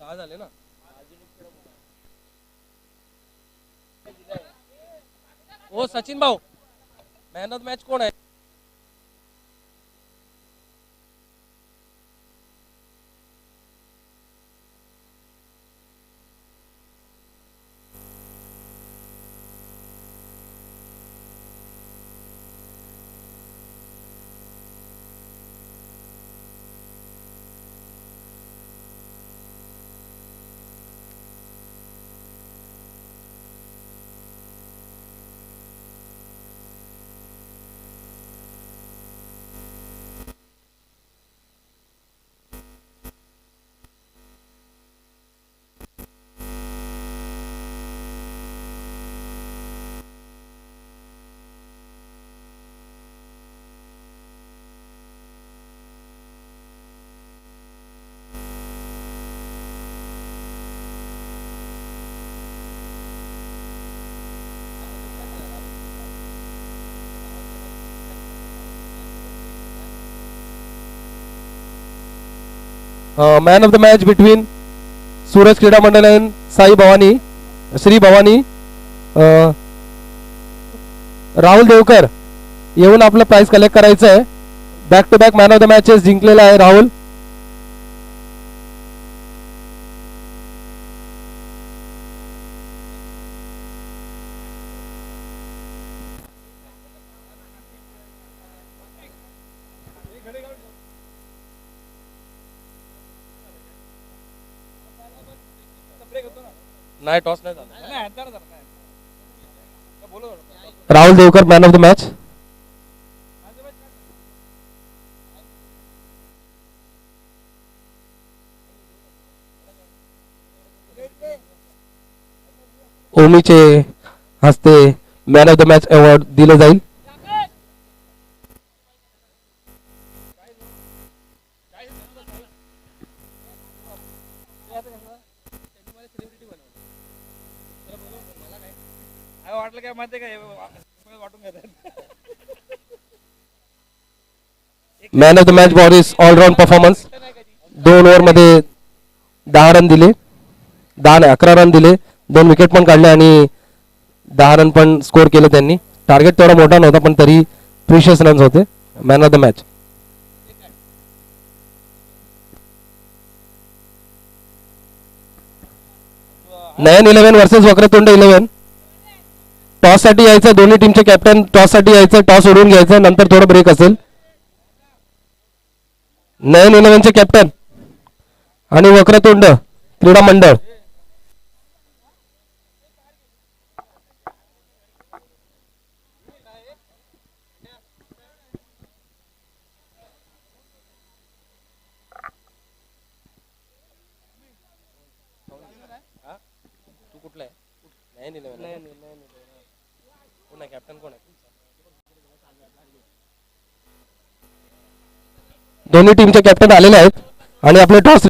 दहा झाले ना. ओ सचिन भाऊ, मॅन ऑफ द मॅच कोण आहे? Man of the match between Suraj Krida Mandal and Sai Bhavani Shri Bhavani Rahul Devkar येऊन आपलं प्राइस कलेक्ट करायचं आहे. Back to back man of the matches जिंकलेला आहे राहुल. नाही टॉस नाही झाला. Rahul Devkar man of the match. ओमीचे हस्ते man of the match award दिले जाईल. Man of the match for his all round performance. 2 over मध्ये 10 रन दिले, 11 रन दिले, 2 विकेट पण काढले आणि 10 रन पण स्कोर केले त्यांनी. टार्गेट तेवढा मोठा नव्हता पण तरी प्रिशियस रन्स होते. Man of the match. Nayan 11 versus Vakratunda 11. Toss साठी यायचं, दोन्ही टीमचे कॅप्टन टॉस साठी यायचं, टॉस उडवून घ्यायचं, नंतर थोडं ब्रेक असेल. नयन 11 चे कॅप्टन आणि वक्रतुंड क्रीडा मंडळ. तू कुठला आहे? नयन 11. कोण आहे कॅप्टन? कोण आहे? दोन्ही टीमचे कॅप्टन आलेले आहेत आणि आपले टॉस